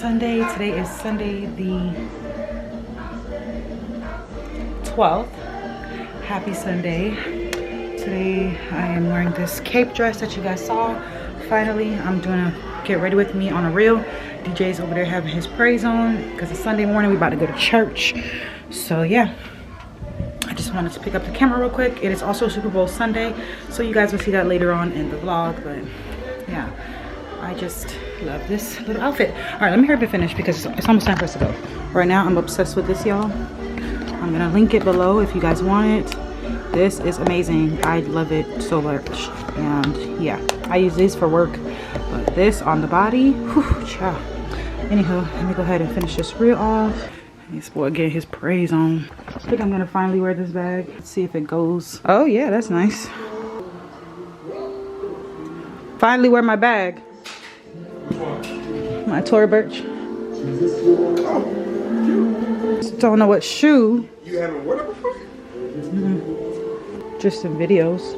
Sunday. Today is Sunday the 12th. Happy Sunday. Today I am wearing this cape dress that you guys saw. Finally, I'm doing a get ready with me on a reel. DJ's over there having his praise on because it's Sunday morning. We about to go to church. So yeah, I just wanted to pick up the camera real quick. It is also Super Bowl Sunday, so you guys will see that later on in the vlog. But yeah, I just love this little outfit. All right, let me hurry up and finish because it's almost time for us to go. Right now, I'm obsessed with this, y'all. I'm gonna link it below if you guys want it. This is amazing. I love it so much. And yeah, I use these for work, but this on the body, whew, child. Anyhow, let me go ahead and finish this reel off. This boy getting his praise on. I think I'm gonna finally wear this bag. Let's see if it goes. Oh yeah, that's nice. Finally wear my bag. My Tory Burch. Just don't know what shoe. You haven't worn it before? Just in videos.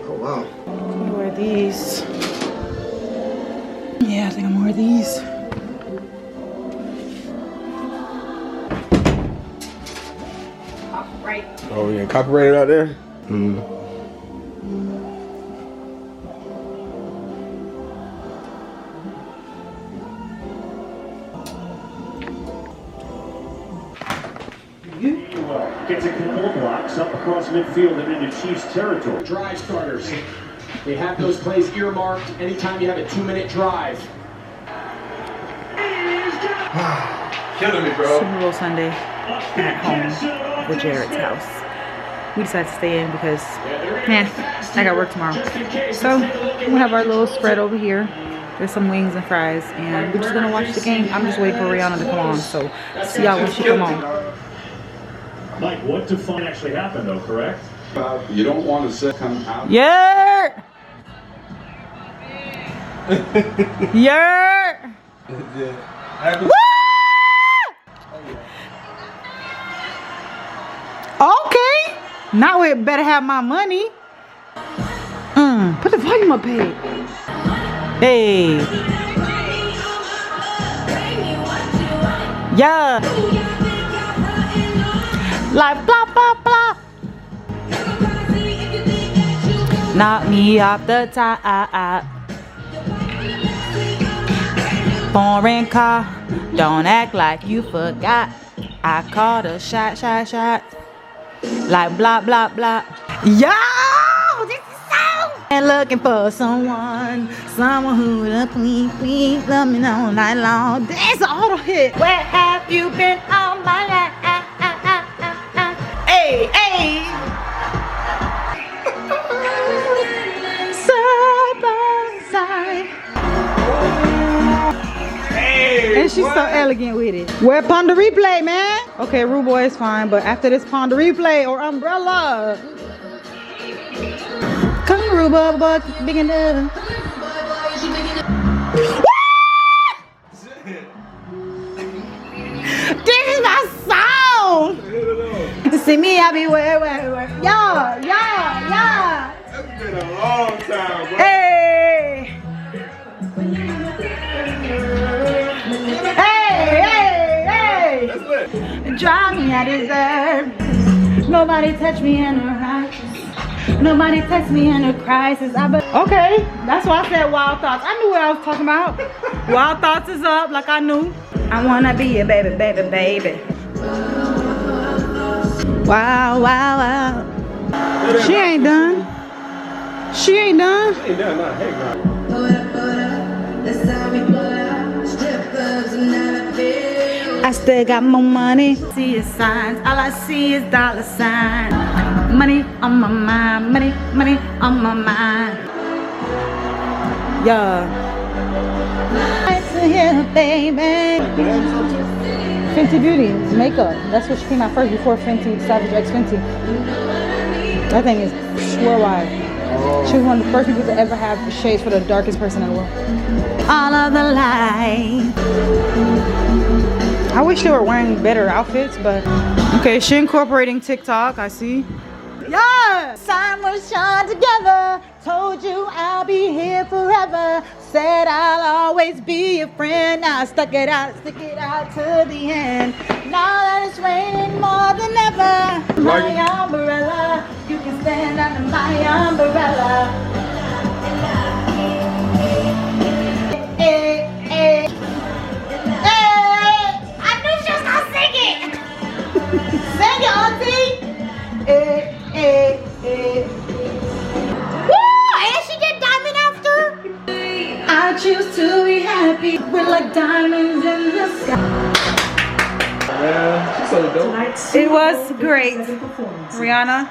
Oh wow. I'm gonna wear these. Yeah, I think I'm gonna wear these. Copyright. Oh, you copyrighted out there? Gets a couple of blocks up across midfield and into Chiefs territory. Drive starters. They have those plays earmarked anytime you have a 2-minute drive. Killing me, bro. Super Bowl Sunday at home with Jared's house. We decided to stay in because, I got work tomorrow. So, we have our little spread over here. There's some wings and fries, and we're just gonna watch the game. I'm just waiting for Rihanna to come on, so see y'all when she come on. Mike, what to find actually happened though, correct? You don't want to sit come out. Yeah! Yeah! Woo! Okay. Now it better have my money. Put the volume up, hey. Hey. Yeah. Like blah blah blah. Knock me off the top. Foreign car, don't act like you forgot. I called a shot. Like blah blah blah. Yo, this is so. And looking for someone who will please love me all night long. This auto hit. Where have you been all my life? Hey, hey. Side by side. Hey, and she's so elegant with it. We're upon the replay, man. Okay, Rude Boy is fine, but after this pond the replay or umbrella. Come Rude Boy, big enough. This is my song. See me, I be where. Yeah. It's been a long time, bro. Hey. Hey. That's lit. Drive me, I deserve. Nobody touch me in a righteous. Nobody touch me in a crisis. Okay, that's why I said Wild Thoughts. I knew what I was talking about. Wild Thoughts is up, like I knew. I wanna be a baby. Wow. She ain't done. Hey, no, hey, I still got more money. See is signs. All I see is dollar signs. Money on my mind. Money on my mind. Yeah. Nice to hear, baby. Fenty Beauty makeup. That's what she came out first before Fenty Savage X Fenty. That thing is worldwide. She was one of the first people to ever have shades for the darkest person in the world. All of the light. I wish they were wearing better outfits, but okay, she incorporating TikTok, I see. Yeah! Sun will shine together. Told you I'll be here forever. Said I'll always be your friend. Now stick it out to the end. Now that it's raining more than ever. My umbrella, you can stand under my umbrella. Hey, hey, hey. I knew she was gonna sing it. Sing it, auntie. Hey, hey, hey. Woo! And she did diamond after. I choose to be happy. We're like diamonds in the sky. Yeah, she's so dope. It was great. Rihanna,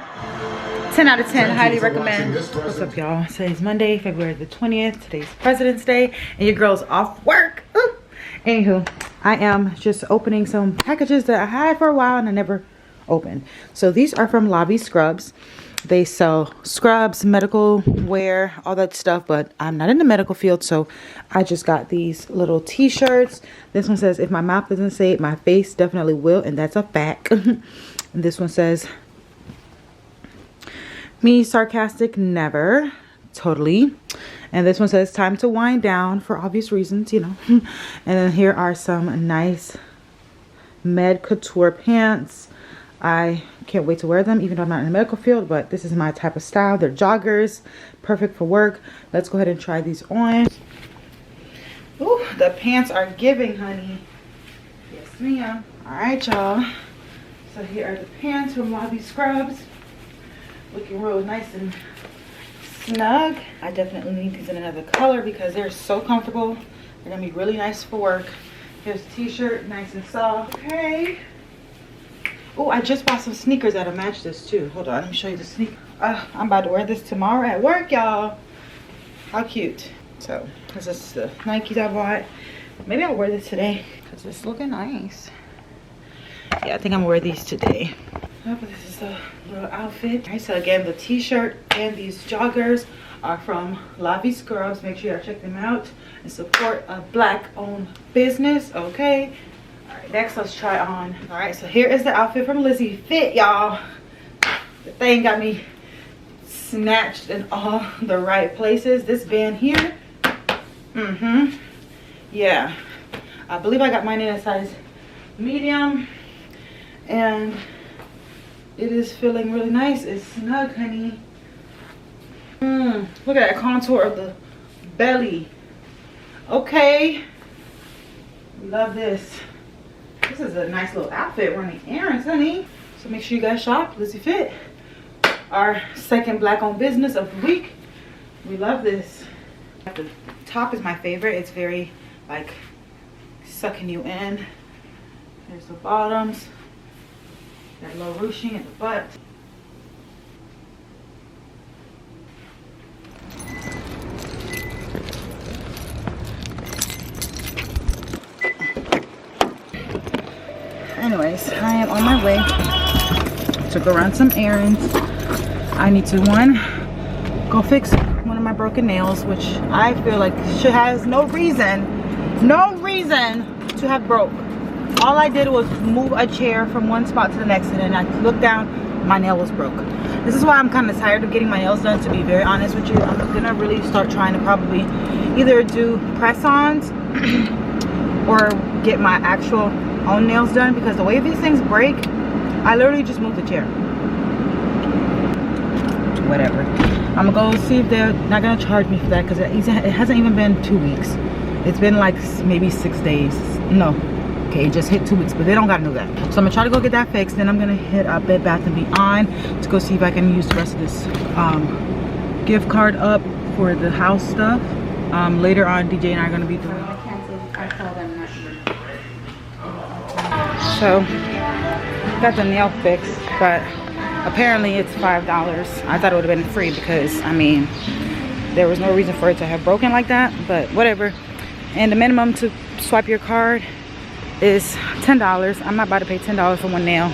10 out of 10. Highly recommend. What's up, y'all? Today's Monday, February the 20th. Today's President's Day. And your girl's off work. Ooh. Anywho, I am just opening some packages that I had for a while and I never opened. So these are from Lobby Scrubs. They sell scrubs, medical wear, all that stuff, but I'm not in the medical field, so I just got these little t-shirts. This one says, if my mouth doesn't say it, my face definitely will, and that's a fact. And this one says, me sarcastic never, totally. And this one says, time to wind down, for obvious reasons, you know. And then here are some nice Med Couture pants. I can't wait to wear them, even though I'm not in the medical field, but this is my type of style. They're joggers, perfect for work. Let's go ahead and try these on. Ooh, the pants are giving, honey. Yes, ma'am. All right, y'all. So here are the pants from Lobby Scrubs. Looking real nice and snug. I definitely need these in another color because they're so comfortable. They're gonna be really nice for work. Here's a t-shirt, nice and soft. Okay. Oh, I just bought some sneakers that'll match this too. Hold on, let me show you the sneaker. I'm about to wear this tomorrow at work, y'all. How cute. So, this is the Nikes I bought. Maybe I'll wear this today because it's looking nice. Yeah, I think I'm gonna wear these today. Oh, but this is the little outfit. All right, so again, the t-shirt and these joggers are from Lobby Scrubs. Make sure you check them out and support a Black-owned business, okay? Next, let's try on. All right, so here is the outfit from Lizzie Fit, y'all. The thing got me snatched in all the right places. This band here, yeah, I believe I got mine in a size medium, and it is feeling really nice. It's snug, honey. Look at that contour of the belly. Okay, love this. This is a nice little outfit running errands, honey. So make sure you guys shop Lizzie Fit, our second Black-owned business of the week. We love this. The top is my favorite. It's very like sucking you in. There's the bottoms. Got a little ruching at the butt. Anyways, I am on my way to go run some errands. I need to, one, go fix one of my broken nails, which I feel like has no reason to have broke. All I did was move a chair from one spot to the next, and then I looked down, my nail was broke. This is why I'm kind of tired of getting my nails done, to be very honest with you. I'm gonna really start trying to probably either do press-ons or get my actual own nails done, because the way these things break, I literally just moved the chair. Whatever. I'm gonna go see if they're not gonna charge me for that, because it hasn't even been 2 weeks. It's been like maybe 6 days. No, okay, it just hit 2 weeks, but they don't gotta know that. So I'm gonna try to go get that fixed. Then I'm gonna hit up Bed Bath & Beyond to go see if I can use the rest of this gift card up for the house stuff. Later on, DJ and I are gonna be doing. So, got the nail fixed, but apparently it's $5. I thought it would have been free because, I mean, there was no reason for it to have broken like that, but whatever. And the minimum to swipe your card is $10. I'm not about to pay $10 for one nail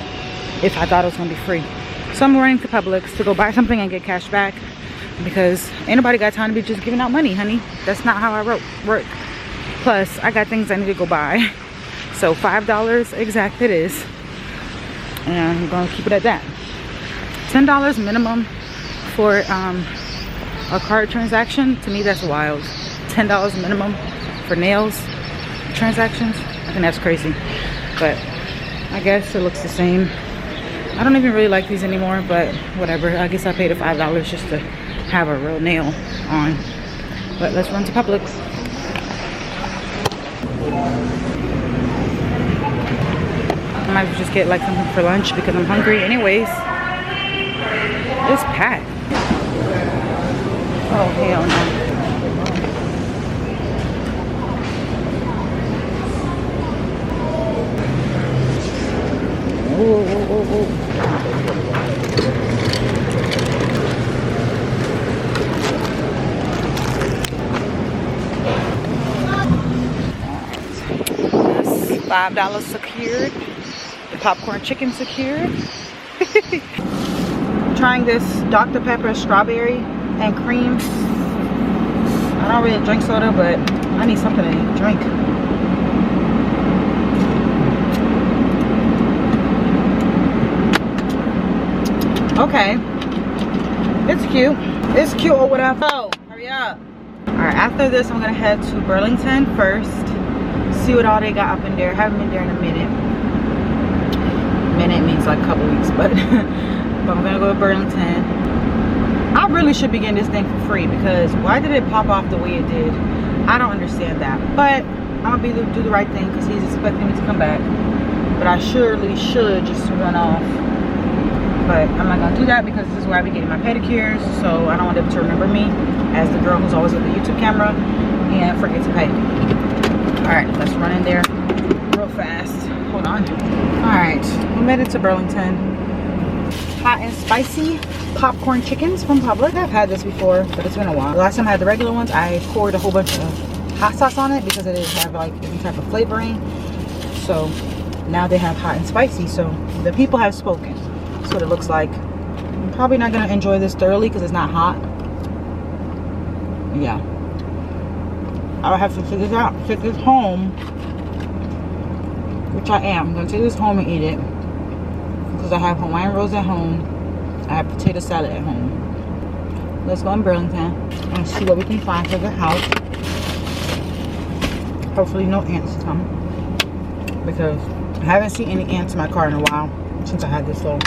if I thought it was gonna be free. So I'm running to Publix to go buy something and get cash back, because ain't nobody got time to be just giving out money, honey. That's not how I work. Plus, I got things I need to go buy. So $5 exact it is, and I'm gonna keep it at that. $10 minimum for a card transaction. To me, that's wild. $10 minimum for nails transactions. I think that's crazy, but I guess it looks the same. I don't even really like these anymore, but whatever. I guess I paid the $5 just to have a real nail on. But let's run to Publix. I might just get like something for lunch because I'm hungry anyways. It's packed. Oh hell no. That's $5 secured. The popcorn chicken secured. Trying this Dr. Pepper strawberry and cream. I don't really drink soda, but I need something to drink. Okay, it's cute. It's cute or whatever. Oh, hurry up. All right, after this, I'm gonna head to Burlington first. See what all they got up in there. Haven't been there in a minute. Minute means like a couple weeks, but but I'm gonna go to Burlington. I really should be getting this thing for free because why did it pop off the way it did? I don't understand that. But I'm gonna do the right thing because he's expecting me to come back. But I surely should just run off. But I'm not gonna do that because this is where I be getting my pedicures, so I don't want them to remember me as the girl who's always with the YouTube camera and forget to pay. All right, let's run in there real fast. Hold on. All right, we made it to Burlington. Hot and spicy popcorn chickens from Publix. I've had this before, but it's been a while. The last time I had the regular ones, I poured a whole bunch of hot sauce on it because it didn't have like any type of flavoring. So now they have hot and spicy. So the people have spoken. That's what it looks like. I'm probably not gonna enjoy this thoroughly because it's not hot. Yeah, I'll have to take this out, take this home, which I am. I'm gonna take this home and eat it because I have Hawaiian rolls at home. I have potato salad at home. Let's go in Burlington and see what we can find for the house. Hopefully no ants come because I haven't seen any ants in my car in a while since I had this little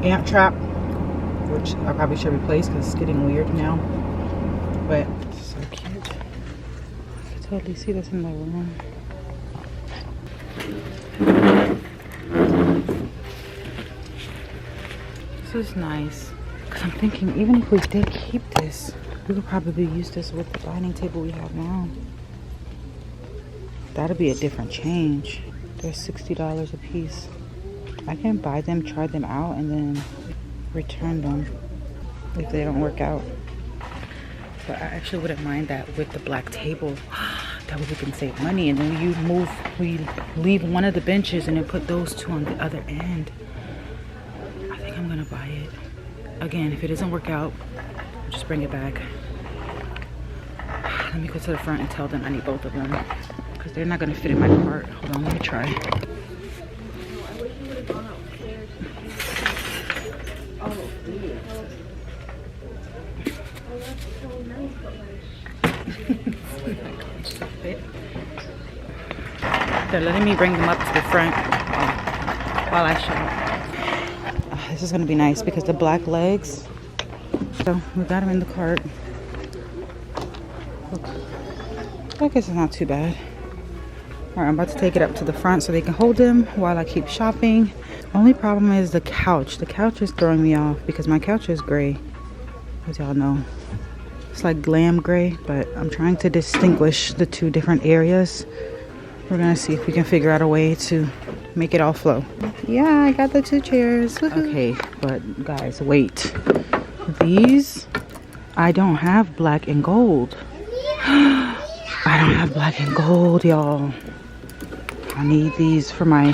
ant trap, which I probably should replace because it's getting weird now. But so cute. I can totally see this in my room. This is nice because I'm thinking even if we did keep this, we could probably use this with the dining table we have now. That'll be a different change. They're $60 a piece. I can buy them, try them out, and then return them if they don't work out. But I actually wouldn't mind that with the black table. That way we can save money, and then we leave one of the benches and then put those two on the other end. I think I'm gonna buy it. Again, if it doesn't work out, I'll just bring it back. Let me go to the front and tell them I need both of them because they're not gonna fit in my cart. Hold on, let me try. They're letting me bring them up to the front while I shop. This is gonna be nice because the black legs. So we got them in the cart. I guess it's not too bad. All right, I'm about to take it up to the front so they can hold them while I keep shopping. Only problem is the couch. The couch is throwing me off because my couch is gray, as y'all know. It's like glam gray, but I'm trying to distinguish the two different areas. We're gonna see if we can figure out a way to make it all flow. Yeah, I got the two chairs. Okay, but guys, wait. These, I don't have black and gold. I don't have black and gold, y'all. I need these for my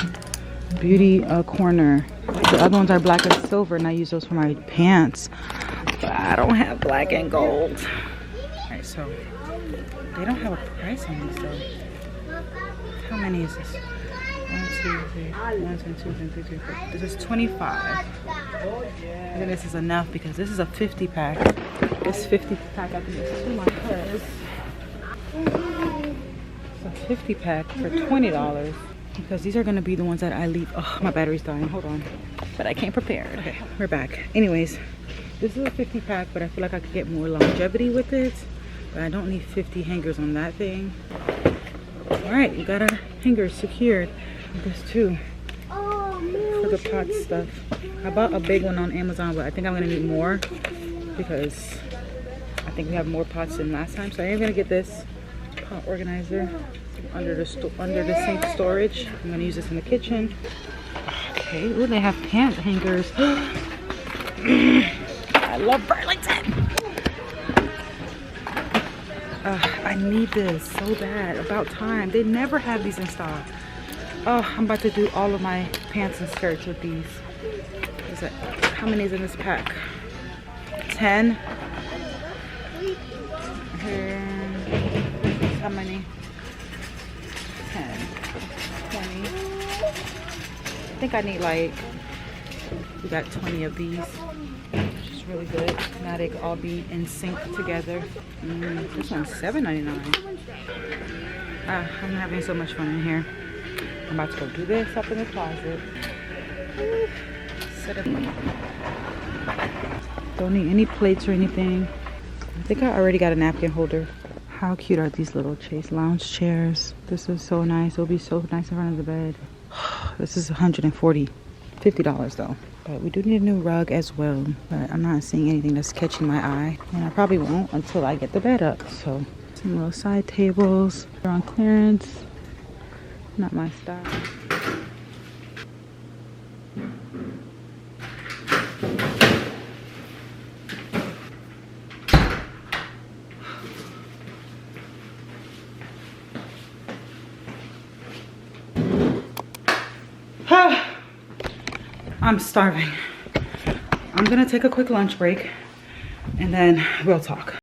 beauty corner. The other ones are black and silver, and I use those for my pants. But I don't have black and gold. Alright, so they don't have a price on these though. How many is this? This is 25. And then this is enough because this is a 50 pack. This 50 pack I think is too much. It's a 50 pack for $20 because these are gonna be the ones that I leave. Oh, my battery's dying. Hold on. But I came prepared. Okay, we're back. Anyways, this is a 50 pack, but I feel like I could get more longevity with it. But I don't need 50 hangers on that thing. All right, we got our hangers secured. This too. For the pot stuff. I bought a big one on Amazon, but I think I'm gonna need more because I think we have more pots than last time. So I am gonna get this pot organizer under the sink storage. I'm gonna use this in the kitchen. Okay, ooh, they have pant hangers. I love Burlington. I need this so bad. About time. They never have these in stock. Oh, I'm about to do all of my pants and skirts with these. Is it, how many is in this pack? 10. And how many? 10, 20. I think I need like, we got 20 of these. Which is really good. Now they can all be in sync together. This one's $7.99. I'm having so much fun in here. I'm about to go do this up in the closet. Set up. Don't need any plates or anything. I think I already got a napkin holder. How cute are these little Chase lounge chairs? This is so nice. It'll be so nice in front of the bed. This is $140. $50 though. But we do need a new rug as well. But I'm not seeing anything that's catching my eye. And I probably won't until I get the bed up. So some little side tables. They're on clearance. Not my style. I'm starving. I'm gonna take a quick lunch break and then we'll talk.